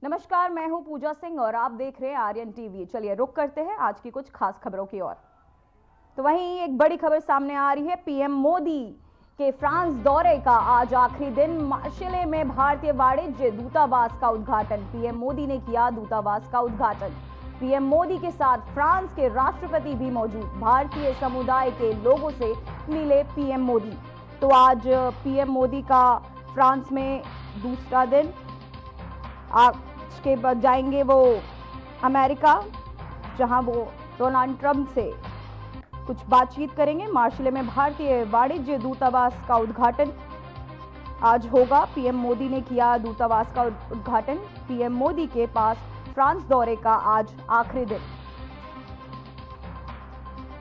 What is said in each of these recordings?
नमस्कार, मैं हूं पूजा सिंह और आप देख रहे हैं आर्यन टीवी। चलिए रुक करते हैं आज की कुछ खास खबरों की ओर। तो वहीं एक बड़ी खबर सामने आ रही है। पीएम मोदी के फ्रांस दौरे का आज आखिरी दिन। मार्शेले में भारतीय वाणिज्य दूतावास का उद्घाटन। पीएम मोदी ने किया दूतावास का उद्घाटन। पीएम मोदी के साथ फ्रांस के राष्ट्रपति भी मौजूद। भारतीय समुदाय के लोगों से मिले पीएम मोदी। तो आज पीएम मोदी का फ्रांस में दूसरा दिन। आज के बाद जाएंगे वो अमेरिका, जहां वो डोनाल्ड ट्रंप से कुछ बातचीत करेंगे। मार्शेले में भारतीय वाणिज्य दूतावास का उद्घाटन आज होगा। पीएम मोदी ने किया दूतावास का उद्घाटन। पीएम मोदी के पास फ्रांस दौरे का आज आखिरी दिन।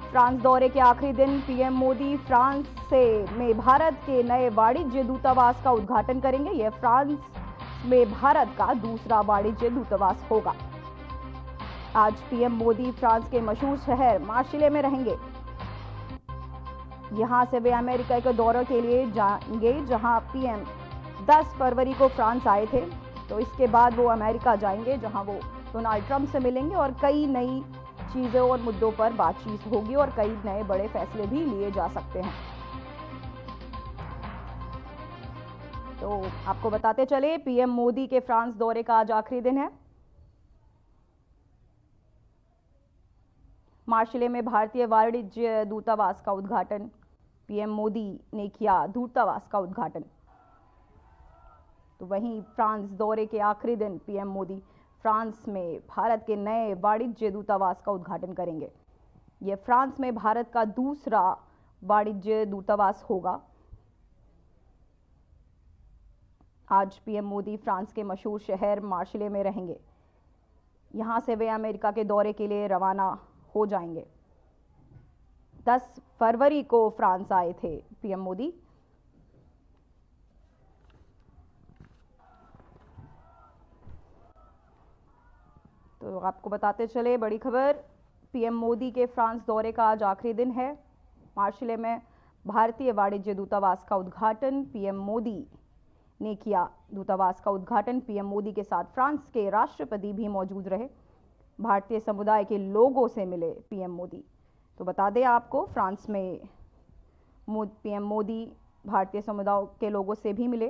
फ्रांस दौरे के आखिरी दिन पीएम मोदी फ्रांस में भारत के नए वाणिज्य दूतावास का उद्घाटन करेंगे। यह फ्रांस में भारत का दूसरा वाणिज्य दूतावास होगा। आज पीएम मोदी फ्रांस के मशहूर शहर मार्शेले में रहेंगे। यहां से वे अमेरिका के दौरे के लिए जाएंगे, जहां पीएम 10 फरवरी को फ्रांस आए थे। तो इसके बाद वो अमेरिका जाएंगे, जहां वो डोनाल्ड ट्रंप से मिलेंगे और कई नई चीजों और मुद्दों पर बातचीत होगी और कई नए बड़े फैसले भी लिए जा सकते हैं। तो आपको बताते चले, पीएम मोदी के फ्रांस दौरे का आज आखिरी दिन है। मार्शेले में भारतीय वाणिज्य दूतावास का उद्घाटन। पीएम मोदी ने किया दूतावास का उद्घाटन। तो वहीं फ्रांस दौरे के आखिरी दिन पीएम मोदी फ्रांस में भारत के नए वाणिज्य दूतावास का उद्घाटन करेंगे। यह फ्रांस में भारत का दूसरा वाणिज्य दूतावास होगा। आज पीएम मोदी फ्रांस के मशहूर शहर मार्शेले में रहेंगे। यहां से वे अमेरिका के दौरे के लिए रवाना हो जाएंगे। 10 फरवरी को फ्रांस आए थे पीएम मोदी। तो आपको बताते चले, बड़ी खबर, पीएम मोदी के फ्रांस दौरे का आज आखिरी दिन है। मार्शेले में भारतीय वाणिज्य दूतावास का उद्घाटन। पीएम मोदी ने किया दूतावास का उद्घाटन। पीएम मोदी के साथ फ्रांस के राष्ट्रपति भी मौजूद रहे। भारतीय समुदाय के लोगों से मिले पीएम मोदी। तो बता दें आपको, फ्रांस में पीएम मोदी भारतीय समुदाय के लोगों से भी मिले।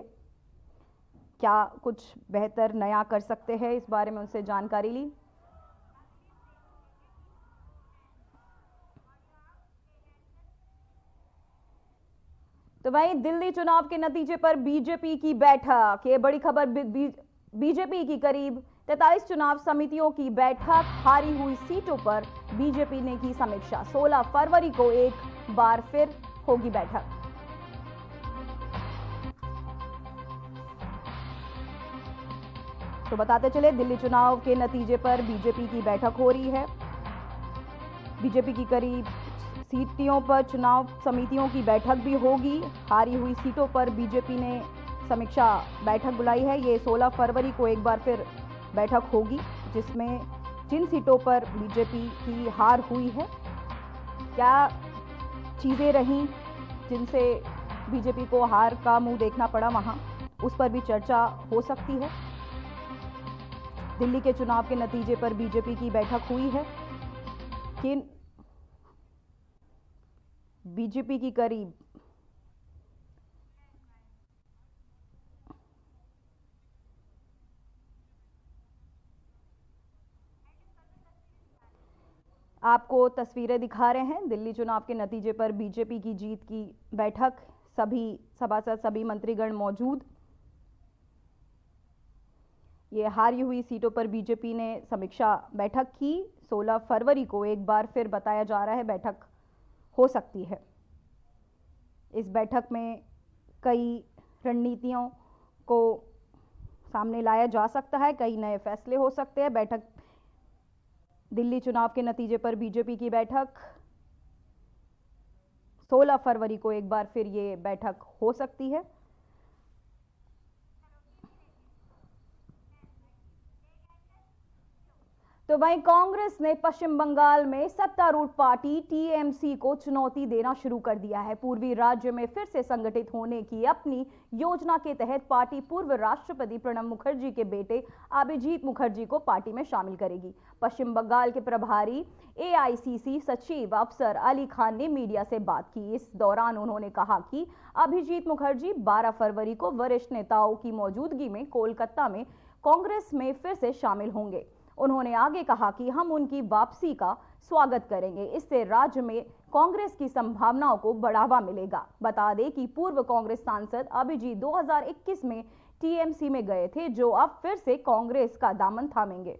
क्या कुछ बेहतर नया कर सकते हैं, इस बारे में उनसे जानकारी ली। तो वहीं दिल्ली चुनाव के नतीजे पर बीजेपी की बैठक। ये बड़ी खबर, बीजेपी की करीब 43 चुनाव समितियों की बैठक। हारी हुई सीटों पर बीजेपी ने की समीक्षा। 16 फरवरी को एक बार फिर होगी बैठक। तो बताते चले, दिल्ली चुनाव के नतीजे पर बीजेपी की बैठक हो रही है। बीजेपी की करीब सीटों पर चुनाव समितियों की बैठक भी होगी। हारी हुई सीटों पर बीजेपी ने समीक्षा बैठक बुलाई है। ये 16 फरवरी को एक बार फिर बैठक होगी, जिसमें जिन सीटों पर बीजेपी की हार हुई है, क्या चीज़ें रहीं जिनसे बीजेपी को हार का मुंह देखना पड़ा, वहां उस पर भी चर्चा हो सकती है। दिल्ली के चुनाव के नतीजे पर बीजेपी की बैठक हुई है कि बीजेपी की करीब आपको तस्वीरें दिखा रहे हैं। दिल्ली चुनाव के नतीजे पर बीजेपी की जीत की बैठक, सभी सभासद, सभी मंत्रीगण मौजूद। ये हारी हुई सीटों पर बीजेपी ने समीक्षा बैठक की। 16 फरवरी को एक बार फिर बताया जा रहा है बैठक हो सकती है। इस बैठक में कई रणनीतियों को सामने लाया जा सकता है, कई नए फैसले हो सकते हैं। बैठक, दिल्ली चुनाव के नतीजे पर बीजेपी की बैठक 16 फरवरी को एक बार फिर ये बैठक हो सकती है। तो वहीं कांग्रेस ने पश्चिम बंगाल में सत्तारूढ़ पार्टी टीएमसी को चुनौती देना शुरू कर दिया है। पूर्वी राज्य में फिर से संगठित होने की अपनी योजना के तहत पार्टी पूर्व राष्ट्रपति प्रणब मुखर्जी के बेटे अभिजीत मुखर्जी को पार्टी में शामिल करेगी। पश्चिम बंगाल के प्रभारी एआईसीसी सचिव अफसर अली खान ने मीडिया से बात की। इस दौरान उन्होंने कहा कि अभिजीत मुखर्जी 12 फरवरी को वरिष्ठ नेताओं की मौजूदगी में कोलकाता में कांग्रेस में फिर से शामिल होंगे। उन्होंने आगे कहा कि हम उनकी वापसी का स्वागत करेंगे। इससे राज्य में कांग्रेस की संभावनाओं को बढ़ावा मिलेगा। बता दें कि पूर्व कांग्रेस सांसद अभिजीत 2021 में टीएमसी में गए थे, जो अब फिर से कांग्रेस का दामन थामेंगे।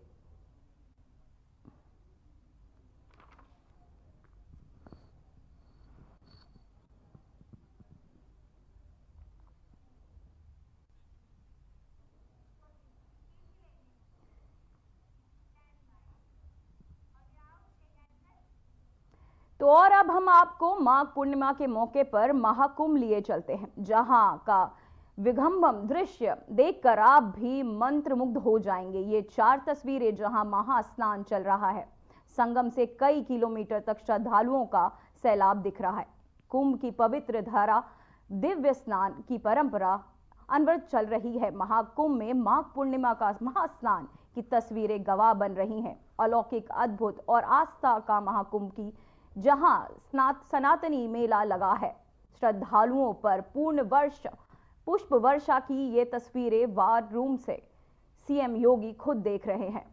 तो और अब हम आपको माघ पूर्णिमा के मौके पर महाकुंभ लिए चलते हैं, जहां का विघंबम दृश्य देखकर आप भी मंत्रमुग्ध हो जाएंगे। ये 4 तस्वीरें जहां महास्नान चल रहा है। संगम से कई किलोमीटर तक श्रद्धालुओं का सैलाब दिख रहा है। कुंभ की पवित्र धारा दिव्य स्नान की परंपरा अनवरत चल रही है। महाकुंभ में माघ पूर्णिमा का महास्नान की तस्वीरें गवाह बन रही हैं। अलौकिक, अद्भुत और आस्था का महाकुंभ की जहां सनातनी मेला लगा है। श्रद्धालुओं पर पूर्ण वर्ष पुष्प वर्षा की ये तस्वीरें वार रूम से सीएम योगी खुद देख रहे हैं।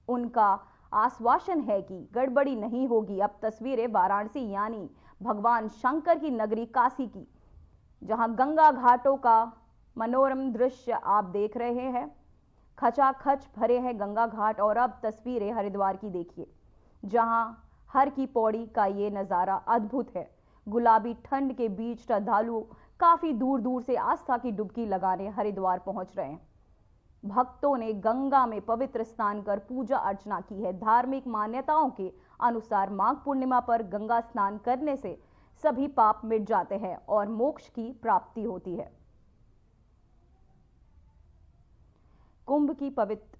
उनका आश्वासन है कि गड़बड़ी नहीं होगी। अब तस्वीरें वाराणसी यानी भगवान शंकर की नगरी काशी की, जहां गंगा घाटों का मनोरम दृश्य आप देख रहे हैं। खचाखच भरे हैं गंगा घाट। और अब तस्वीरें हरिद्वार की देखिए, जहां हर की पौड़ी का ये नजारा अद्भुत है। गुलाबी ठंड के बीच श्रद्धालु काफी दूर दूर से आस्था की डुबकी लगाने हरिद्वार पहुंच रहे हैं। भक्तों ने गंगा में पवित्र स्नान कर पूजा अर्चना की है। धार्मिक मान्यताओं के अनुसार माघ पूर्णिमा पर गंगा स्नान करने से सभी पाप मिट जाते हैं और मोक्ष की प्राप्ति होती है। कुंभ की पवित्र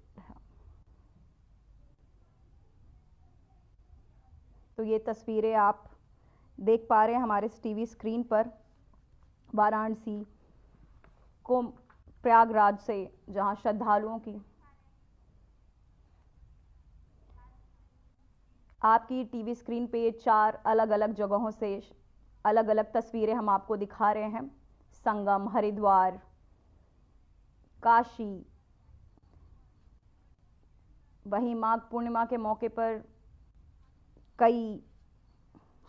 तो ये तस्वीरें आप देख पा रहे हैं हमारे टीवी स्क्रीन पर, वाराणसी कुंभ प्रयागराज से, जहां श्रद्धालुओं की आपकी टीवी स्क्रीन पे 4 अलग अलग जगहों से अलग अलग तस्वीरें हम आपको दिखा रहे हैं। संगम, हरिद्वार, काशी। वहीं माघ पूर्णिमा के मौके पर कई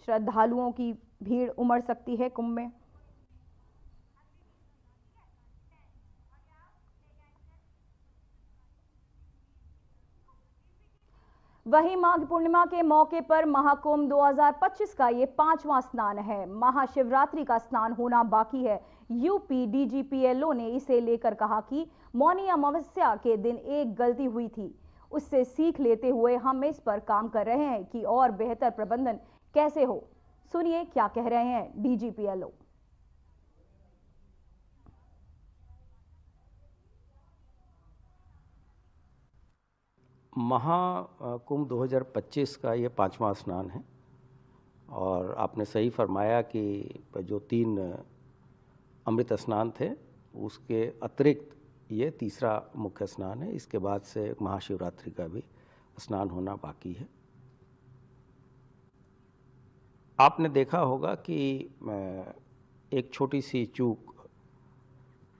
श्रद्धालुओं की भीड़ उमड़ सकती है कुंभ में। वहीं माघ पूर्णिमा के मौके पर महाकुंभ 2025 का ये 5वां स्नान है। महाशिवरात्रि का स्नान होना बाकी है। यूपी डीजीपीएलओ ने इसे लेकर कहा कि मौनी अमावस्या के दिन एक गलती हुई थी, उससे सीख लेते हुए हम इस पर काम कर रहे हैं कि और बेहतर प्रबंधन कैसे हो। सुनिए क्या कह रहे हैं डीजीपीएलओ। महाकुंभ 2025 का ये 5वां स्नान है और आपने सही फरमाया कि जो 3 अमृत स्नान थे उसके अतिरिक्त ये तीसरा मुख्य स्नान है। इसके बाद से महाशिवरात्रि का भी स्नान होना बाकी है। आपने देखा होगा कि एक छोटी सी चूक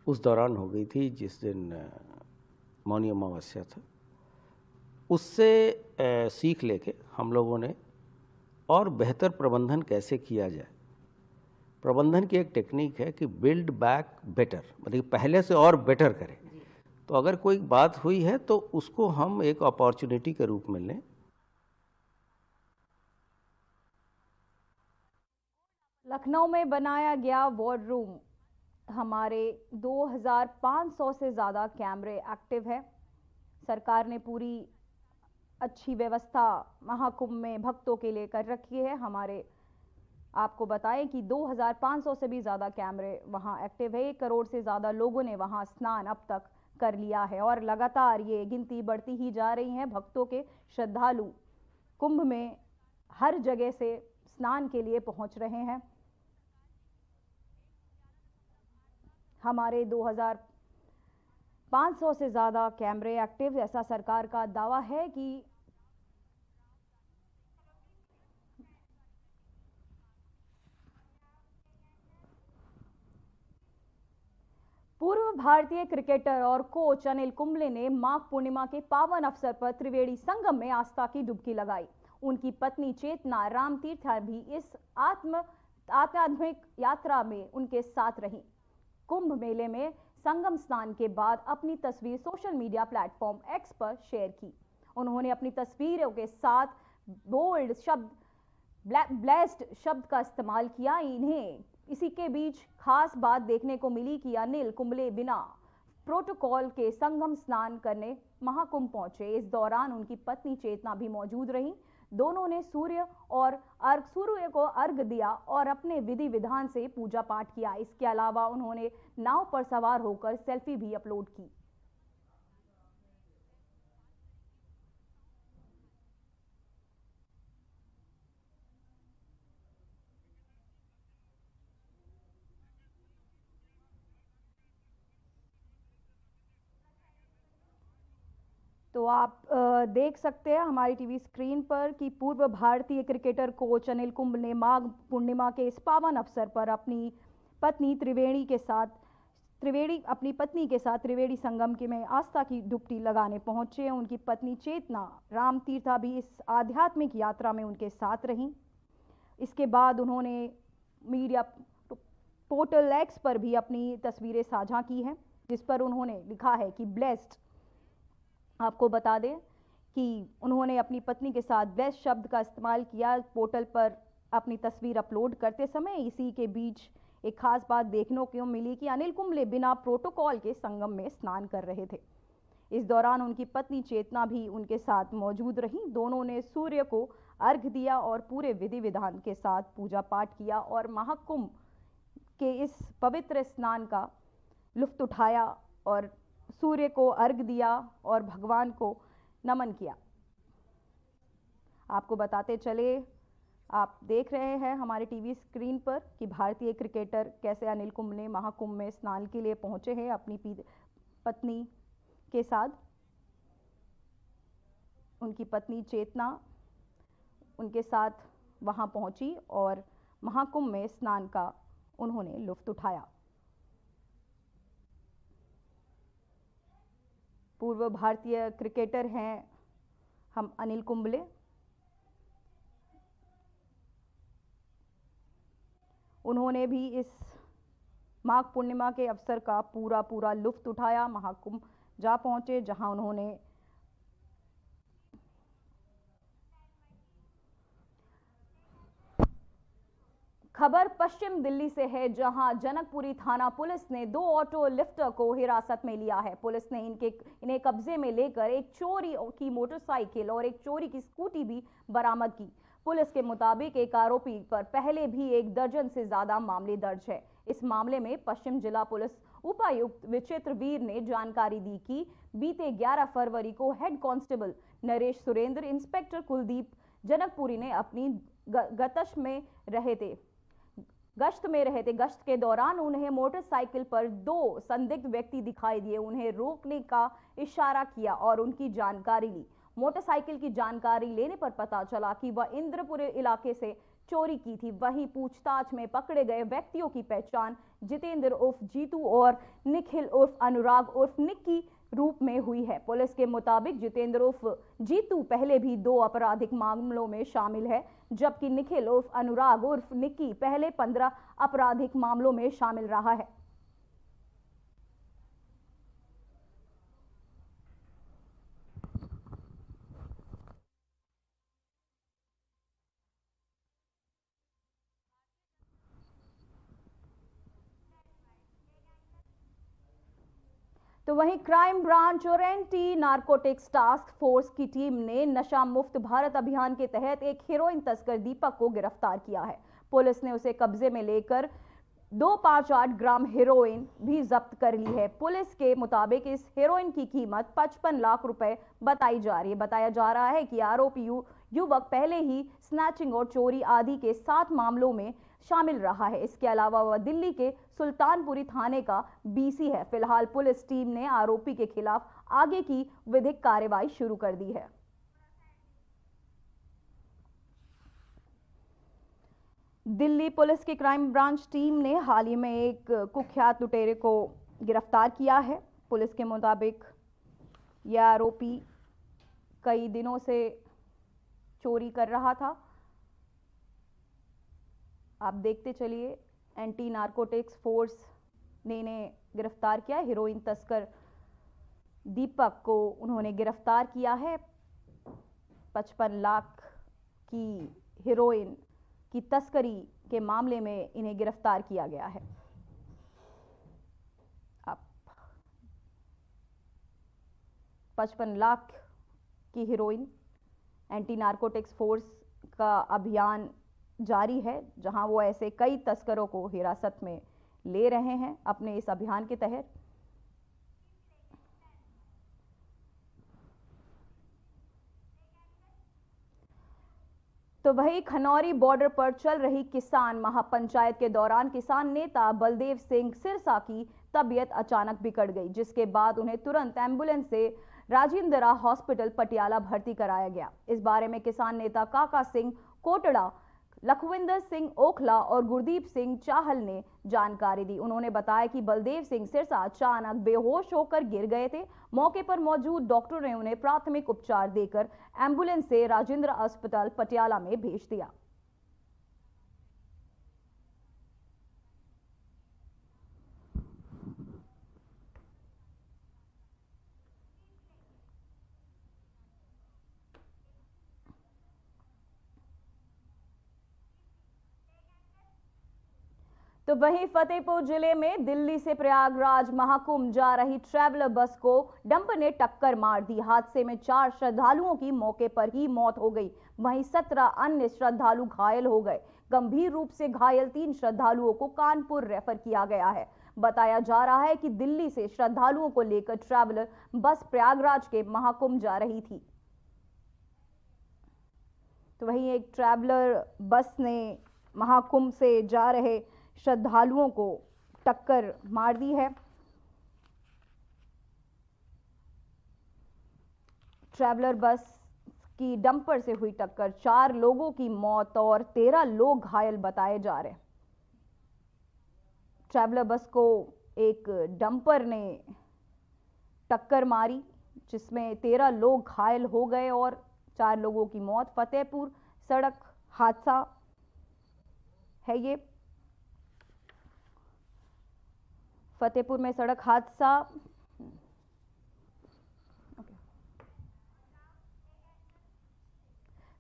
उस दौरान हो गई थी जिस दिन मौनी अमावस्या था। उससे सीख लेके हम लोगों ने और बेहतर प्रबंधन कैसे किया जाए। प्रबंधन की एक टेक्निक है कि बिल्ड बैक बेटर, मतलब पहले से और बेटर करें। तो अगर कोई बात हुई है तो उसको हम एक अपॉर्चुनिटी के रूप में लें। लखनऊ में बनाया गया वॉर रूम, हमारे 2500 से ज़्यादा कैमरे एक्टिव है। सरकार ने पूरी अच्छी व्यवस्था महाकुंभ में भक्तों के लिए कर रखी है। हमारे आपको बताएं कि 2500 से भी ज़्यादा कैमरे वहां एक्टिव है। 1 करोड़ से ज़्यादा लोगों ने वहां स्नान अब तक कर लिया है और लगातार ये गिनती बढ़ती ही जा रही है। भक्तों के श्रद्धालु कुंभ में हर जगह से स्नान के लिए पहुंच रहे हैं। हमारे 2500 से ज्यादा कैमरे एक्टिव, ऐसा सरकार का दावा है कि पूर्व भारतीय क्रिकेटर और कोच अनिल कुंबले ने माघ पूर्णिमा के पावन अवसर पर त्रिवेणी संगम में आस्था की डुबकी लगाई। उनकी पत्नी चेतना रामतीर्थ भी इस आध्यात्मिक यात्रा में उनके साथ रही। कुंभ मेले में संगम स्नान के बाद अपनी तस्वीर सोशल मीडिया प्लेटफॉर्म एक्स पर शेयर की। उन्होंने अपनी तस्वीरों के साथ बोल्ड शब्द, ब्लेस्ड शब्द का इस्तेमाल किया। इन्हें इसी के बीच खास बात देखने को मिली कि अनिल कुंबले बिना प्रोटोकॉल के संगम स्नान करने महाकुंभ पहुंचे। इस दौरान उनकी पत्नी चेतना भी मौजूद रही। दोनों ने सूर्य को अर्घ दिया और अपने विधि विधान से पूजा पाठ किया। इसके अलावा उन्होंने नाव पर सवार होकर सेल्फी भी अपलोड की। तो आप देख सकते हैं हमारी टीवी स्क्रीन पर कि पूर्व भारतीय क्रिकेटर कोच अनिल कुंबले ने माघ पूर्णिमा के इस पावन अवसर पर अपनी पत्नी के साथ त्रिवेणी संगम के में आस्था की डुबकी लगाने पहुंचे। उनकी पत्नी चेतना रामतीर्था भी इस आध्यात्मिक यात्रा में उनके साथ रहीं। इसके बाद उन्होंने मीडिया पोर्टल एक्स पर भी अपनी तस्वीरें साझा की हैं, जिस पर उन्होंने लिखा है कि ब्लेस्ड। आपको बता दें कि उन्होंने अपनी पत्नी के साथ ब्लेस्ड शब्द का इस्तेमाल किया पोर्टल पर अपनी तस्वीर अपलोड करते समय। इसी के बीच एक खास बात देखने को मिली कि अनिल कुंबले बिना प्रोटोकॉल के संगम में स्नान कर रहे थे। इस दौरान उनकी पत्नी चेतना भी उनके साथ मौजूद रही। दोनों ने सूर्य को अर्घ दिया और पूरे विधि विधान के साथ पूजा पाठ किया और महाकुंभ के इस पवित्र स्नान का लुत्फ उठाया और सूर्य को अर्घ दिया और भगवान को नमन किया। आपको बताते चले, आप देख रहे हैं हमारे टीवी स्क्रीन पर कि भारतीय क्रिकेटर कैसे अनिल कुंबले महाकुंभ में स्नान के लिए पहुंचे हैं अपनी पत्नी के साथ। उनकी पत्नी चेतना उनके साथ वहां पहुंची और महाकुंभ में स्नान का उन्होंने लुत्फ उठाया। पूर्व भारतीय क्रिकेटर हैं हम अनिल कुंबले। उन्होंने भी इस माघ पूर्णिमा के अवसर का पूरा लुत्फ उठाया। महाकुंभ जा पहुंचे, जहां उन्होंने खबर पश्चिम दिल्ली से है, जहां जनकपुरी थाना पुलिस ने 2 ऑटो लिफ्टर को हिरासत में लिया है। पुलिस ने इन्हें कब्जे में लेकर एक चोरी की मोटरसाइकिल और एक चोरी की स्कूटी भी बरामद की। पुलिस के मुताबिक एक आरोपी पर पहले भी 1 दर्जन से ज्यादा मामले दर्ज है। इस मामले में पश्चिम जिला पुलिस उपायुक्त विचित्र वीर ने जानकारी दी कि बीते 11 फरवरी को head constable Naresh Surendra, inspector Kuldeep Janakpuri ने अपनी गश्त में रहे थे। गश्त के दौरान उन्हें मोटरसाइकिल पर 2 संदिग्ध व्यक्ति दिखाई दिए। उन्हें रोकने का इशारा किया और उनकी जानकारी ली। मोटरसाइकिल की जानकारी लेने पर पता चला कि वह इंद्रपुर इलाके से चोरी की थी। वहीं पूछताछ में पकड़े गए व्यक्तियों की पहचान जितेंद्र उर्फ जीतू और निखिल उर्फ अनुराग उर्फ निक्की रूप में हुई है। पुलिस के मुताबिक जितेंद्र उर्फ जीतू पहले भी 2 आपराधिक मामलों में शामिल है, जबकि निखिल उर्फ अनुराग उर्फ निक्की पहले 15 आपराधिक मामलों में शामिल रहा है। तो वहीं क्राइम ब्रांच और एंटी नारकोटिक्स टास्क फोर्स की टीम ने नशा मुक्त भारत अभियान के तहत एक हेरोइन तस्कर दीपक को गिरफ्तार किया है। पुलिस ने उसे कब्जे में लेकर 258 ग्राम हेरोइन भी जब्त कर ली है। पुलिस के मुताबिक इस हेरोइन की कीमत 55 लाख रुपए बताई जा रही है। बताया जा रहा है कि आरोपी युवक पहले ही स्नैचिंग और चोरी आदि के 7 मामलों में शामिल रहा है। इसके अलावा वह दिल्ली के सुल्तानपुरी थाने का बीसी है। फिलहाल पुलिस टीम ने आरोपी के खिलाफ आगे की विधिक कार्रवाई शुरू कर दी है। दिल्ली पुलिस की क्राइम ब्रांच टीम ने हाल ही में एक कुख्यात लुटेरे को गिरफ्तार किया है। पुलिस के मुताबिक यह आरोपी कई दिनों से चोरी कर रहा था। आप देखते चलिए, एंटी नारकोटिक्स फोर्स ने इन्हें गिरफ्तार किया। हीरोइन तस्कर दीपक को उन्होंने गिरफ्तार किया है। 55 लाख की हीरोइन की तस्करी के मामले में इन्हें गिरफ्तार किया गया है। अब 55 लाख की हीरोइन, एंटी नारकोटिक्स फोर्स का अभियान जारी है, जहां वो ऐसे कई तस्करों को हिरासत में ले रहे हैं अपने इस अभियान के तहत। तो वही खनौरी बॉर्डर पर चल रही किसान महापंचायत के दौरान किसान नेता बलदेव सिंह सिरसा की तबीयत अचानक बिगड़ गई, जिसके बाद उन्हें तुरंत एम्बुलेंस से राजिंदरा हॉस्पिटल पटियाला भर्ती कराया गया। इस बारे में किसान नेता काका सिंह कोटड़ा, लखविंदर सिंह ओखला और गुरदीप सिंह चाहल ने जानकारी दी। उन्होंने बताया कि बलदेव सिंह सिरसा अचानक बेहोश होकर गिर गए थे। मौके पर मौजूद डॉक्टर ने उन्हें प्राथमिक उपचार देकर एम्बुलेंस से राजेंद्र अस्पताल पटियाला में भेज दिया। तो वहीं फतेहपुर जिले में दिल्ली से प्रयागराज महाकुंभ जा रही ट्रैवलर बस को डंपर ने टक्कर मार दी। हादसे में 4 श्रद्धालुओं की मौके पर ही मौत हो गई। वहीं 17 अन्य श्रद्धालु घायल हो गए। गंभीर रूप से घायल 3 श्रद्धालुओं को कानपुर रेफर किया गया है। बताया जा रहा है कि दिल्ली से श्रद्धालुओं को लेकर ट्रैवलर बस प्रयागराज के महाकुंभ जा रही थी। तो वहीं एक ट्रैवलर बस ने महाकुंभ से जा रहे श्रद्धालुओं को टक्कर मार दी है। ट्रैवलर बस की डंपर से हुई टक्कर, 4 लोगों की मौत और 13 लोग घायल बताए जा रहे हैं। ट्रैवलर बस को एक डंपर ने टक्कर मारी, जिसमें 13 लोग घायल हो गए और 4 लोगों की मौत। फतेहपुर सड़क हादसा है ये। फतेहपुर में सड़क हादसा।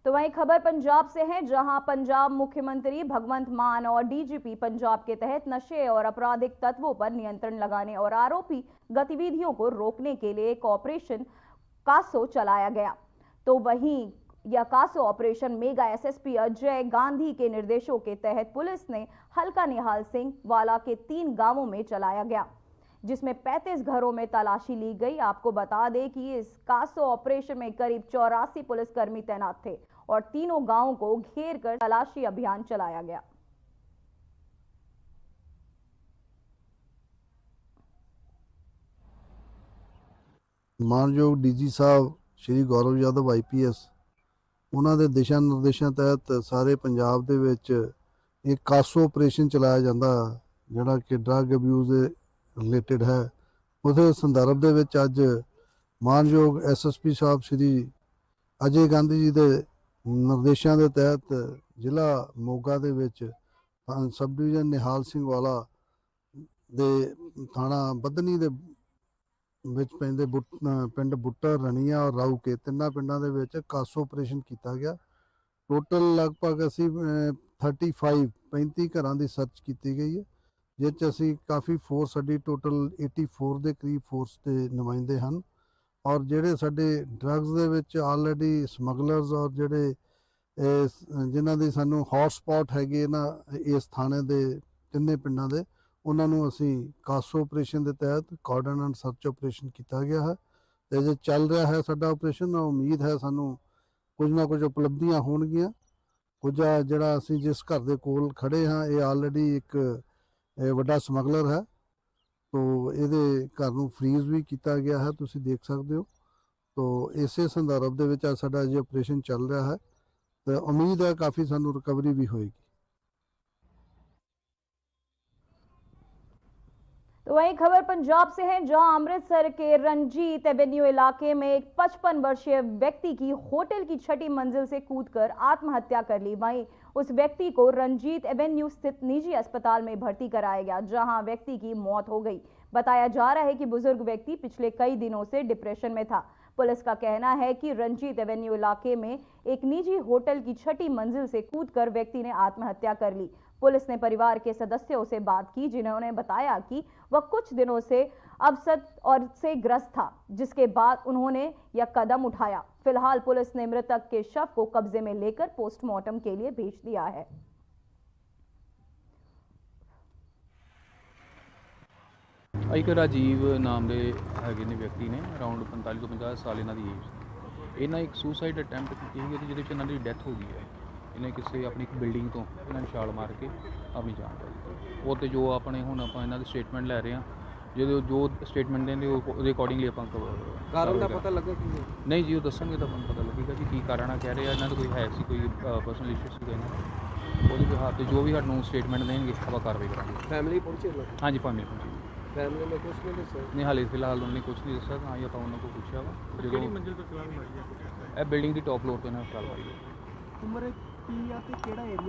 तो वहीं खबर पंजाब से है, जहां पंजाब मुख्यमंत्री भगवंत मान और डीजीपी पंजाब के तहत नशे और आपराधिक तत्वों पर नियंत्रण लगाने और आरोपी गतिविधियों को रोकने के लिए एक ऑपरेशन कासो चलाया गया। तो वहीं यह CASO operation mega SSP Ajay Gandhi के निर्देशों के तहत पुलिस ने हल्का निहाल सिंह वाला के 3 गांवों में चलाया गया, जिसमें 35 घरों में तलाशी ली गई। आपको बता दें कि इस कासो ऑपरेशन में करीब 84 पुलिसकर्मी तैनात थे और तीनों गांवों को घेर कर तलाशी अभियान चलाया गया। मानयोग डीजी साहब श्री गौरव यादव IPS ਉਹਨਾਂ ਦੇ ਦਿਸ਼ਾ ਨਿਰਦੇਸ਼ਾਂ ਤਹਿਤ ਸਾਰੇ ਪੰਜਾਬ ਦੇ ਵਿੱਚ ਇੱਕ ਕਾਸੋ ਆਪਰੇਸ਼ਨ ਚਲਾਇਆ ਜਾਂਦਾ, ਜਿਹੜਾ ਕਿ ਡਰੱਗ ਅਬਿਊਜ਼ ਦੇ ਰਿਲੇਟਡ ਹੈ। ਉਹਦੇ ਸੰਦਰਭ ਦੇ ਵਿੱਚ ਅੱਜ ਮਾਨਯੋਗ SSP ਸਾਹਿਬ ਸ਼੍ਰੀ ਅਜੇ ਗਾਂਧੀ ਜੀ ਦੇ ਨਿਰਦੇਸ਼ਾਂ ਦੇ ਤਹਿਤ ਜ਼ਿਲ੍ਹਾ ਮੋਗਾ ਦੇ ਵਿੱਚ ਸਬ ਡਿਵੀਜ਼ਨ ਨਿਹਾਲ ਸਿੰਘ ਵਾਲਾ ਦੇ ਥਾਣਾ ਬੱਧਨੀ ਦੇ ਵਿੱਚ ਪੈਂਦੇ ਪਿੰਡ ਬੁੱਟਰ, ਰਣੀਆਂ ਔਰ ਰਾਊਕੇ, ਤਿੰਨਾਂ ਪਿੰਡਾਂ ਦੇ ਵਿੱਚ ਕਾਸੋ ਆਪਰੇਸ਼ਨ ਕੀਤਾ ਗਿਆ। ਟੋਟਲ ਲਗਭਗ ਅਸੀਂ 35 ਘਰਾਂ ਦੀ ਸਰਚ ਕੀਤੀ ਗਈ ਹੈ, ਜਿਸ 'ਚ ਅਸੀਂ ਕਾਫੀ ਫੋਰਸ, ਸਾਡੀ ਟੋਟਲ 84 ਦੇ ਕਰੀਬ ਫੋਰਸ ਦੇ ਨੁਮਾਇੰਦੇ ਹਨ। ਔਰ ਜਿਹੜੇ ਸਾਡੇ ਡਰੱਗਸ ਦੇ ਵਿੱਚ ਆਲਰੇਡੀ ਸਮਗਲਰਸ ਔਰ ਜਿਹੜੇ ਜਿਨ੍ਹਾਂ ਦੀ ਸਾਨੂੰ ਹੌਟ ਸਪੌਟ ਹੈਗੇ ਨਾ ਇਸ ਥਾਣੇ ਦੇ ਤਿੰਨੇ ਪਿੰਡਾਂ ਦੇ, ਉਹਨਾਂ ਨੂੰ ਅਸੀਂ ਕਾਸੋ ਆਪਰੇਸ਼ਨ ਦੇ ਤਹਿਤ ਕਾਰਡਨ ਐਂਡ ਸਰਚ ਆਪਰੇਸ਼ਨ ਕੀਤਾ ਗਿਆ ਹੈ ਤੇ ਜੇ ਚੱਲ ਰਿਹਾ ਹੈ ਸਾਡਾ ਆਪਰੇਸ਼ਨ। ਉਮੀਦ ਹੈ ਸਾਨੂੰ ਕੁਝ ਨਾ ਕੁਝ ਉਪਲਬਧੀਆਂ ਹੋਣਗੀਆਂ। ਕੁਝ ਜਿਹੜਾ ਅਸੀਂ ਜਿਸ ਘਰ ਦੇ ਕੋਲ ਖੜੇ ਹਾਂ ਇਹ ਆਲਰੇਡੀ ਇੱਕ ਵੱਡਾ ਸਮਗਲਰ ਹੈ, ਤੋ ਇਹਦੇ ਘਰ ਨੂੰ ਫਰੀਜ਼ ਵੀ ਕੀਤਾ ਗਿਆ ਹੈ, ਤੁਸੀਂ ਦੇਖ ਸਕਦੇ ਹੋ। ਤੋ ਇਸੇ ਸੰਦਰਭ ਦੇ ਵਿੱਚ ਸਾਡਾ ਜੇ ਆਪਰੇਸ਼ਨ ਚੱਲ ਰਿਹਾ ਹੈ ਤੇ ਉਮੀਦ ਹੈ ਕਾਫੀ ਸਾਨੂੰ ਰਿਕਵਰੀ भी होएगी। तो वहीं खबर पंजाब से है, जहां अमृतसर के रंजीत एवेन्यू इलाके में एक 55 वर्षीय व्यक्ति की होटल की छठी मंजिल से कूदकर आत्महत्या कर ली। वहीं उस व्यक्ति को रंजीत एवेन्यू स्थित निजी अस्पताल में भर्ती कराया गया, जहां व्यक्ति की मौत हो गई। बताया जा रहा है कि बुजुर्ग व्यक्ति पिछले कई दिनों से डिप्रेशन में था। पुलिस का कहना है कि रंजीत एवेन्यू इलाके में एक निजी होटल की छठी मंजिल से कूदकर व्यक्ति ने आत्महत्या कर ली। पुलिस ने परिवार के सदस्यों से बात की, जिन्होंने बताया कि वह कुछ दिनों से अवसाद और से ग्रस्त था, जिसके बाद उन्होंने यह कदम उठाया। फिलहाल पुलिस ने मृतक के शव को कब्जे में लेकर पोस्टमार्टम के लिए भेज दिया है। एक राजीव नाम के हैगे ने व्यक्ति ने अराउंड 45 ਤੋਂ 50 ਸਾਲ ਇਹਨਾਂ ਦੀ ਏਜ। ਇਹਨਾਂ ਇੱਕ ਸੁਸਾइड अटैम्प्ट ਕੀਤੀ ਸੀ ਜਿਹਦੇ ਵਿੱਚ ਇਹਨਾਂ ਦੀ ਡੈਥ ਹੋ ਗਈ ਹੈ। ਇਹਨੇ ਕਿਸੇ ਆਪਣੀ ਇੱਕ ਬਿਲਡਿੰਗ ਤੋਂ ਇਹਨਾਂ ਨੇ ਛਾਲ ਮਾਰ ਕੇ ਆਪਣੀ ਜਾਨ ਲੈ ਲਈ। ਉਹ ਤੇ ਜੋ ਆਪਣੇ ਹੁਣ ਆਪਾਂ ਇਹਨਾਂ ਦੀ ਸਟੇਟਮੈਂਟ ਲੈ ਰਹੇ ਹਾਂ, ਜਦੋਂ ਜੋ ਸਟੇਟਮੈਂਟ ਦੇਣਗੇ ਉਹਦੇ ਅਕੋਰਡਿੰਗਲੀ ਆਪਾਂ ਕਾਰਨ ਦਾ ਪਤਾ ਲੱਗਾ ਕੀ ਹੈ? ਨਹੀਂ ਜੀ, ਉਹ ਦੱਸਣਗੇ ਤਾਂ ਆਪਾਂ ਨੂੰ ਪਤਾ ਲੱਗੇਗਾ ਕਿ ਕੀ ਕਾਰਨ ਆ। ਕਹਿ ਰਹੇ ਆ ਇਹਨਾਂ ਦਾ ਕੋਈ ਹੈ ਸੀ, ਕੋਈ ਪਰਸਨਲ ਇਸ਼ੂ ਸੀਗਾ ਇਹਨਾਂ ਦਾ, ਉਹਦੇ ਬਿਹਾਫ ਤੇ ਜੋ ਵੀ ਸਾਨੂੰ ਸਟੇਟਮੈਂਟ ਦੇਣਗੇ ਆਪਾਂ ਕਾਰਵਾਈ ਕਰਾਂਗੇ। ਫੈਮਿਲੀ ਪਹੁੰਚੇ ਲੋਕ? ਹਾਂਜੀ, ਫੈਮਿਲੀ ਪਹੁੰਚੀ। ਫੈਮਿਲੀ ਨੇ ਕੁਝ ਨਹੀਂ ਦੱਸਿਆ? ਨਹੀਂ, ਹਾਲੇ ਫਿਲਹਾਲ ਉਹਨੇ ਕੁਝ ਨਹੀਂ ਦੱਸਿਆ। ਤਾਂ ਹੀ ਆਪਾਂ ਉਹਨਾਂ ਕੋਲ ਪੁੱਛਿਆ ਵਾ। ਕਿਹੜੀ ਮੰਜ਼ਿਲ ਤੋਂ ਚਲਾਨ ਮਾਰੀ ਹੈ? ਇਹ ਬਿਲਡਿੰਗ ਦੀ ਟੌਪ ਫਲੋਰ ਤੋਂ ਇਹਨਾਂ ਨੇ ਛਾਲ ਮਾਰੀ ਹੈ। ਉਮਰ ਕੀ ਆ ਤੇ ਕਿਹੜਾ ਏਰੀਆ?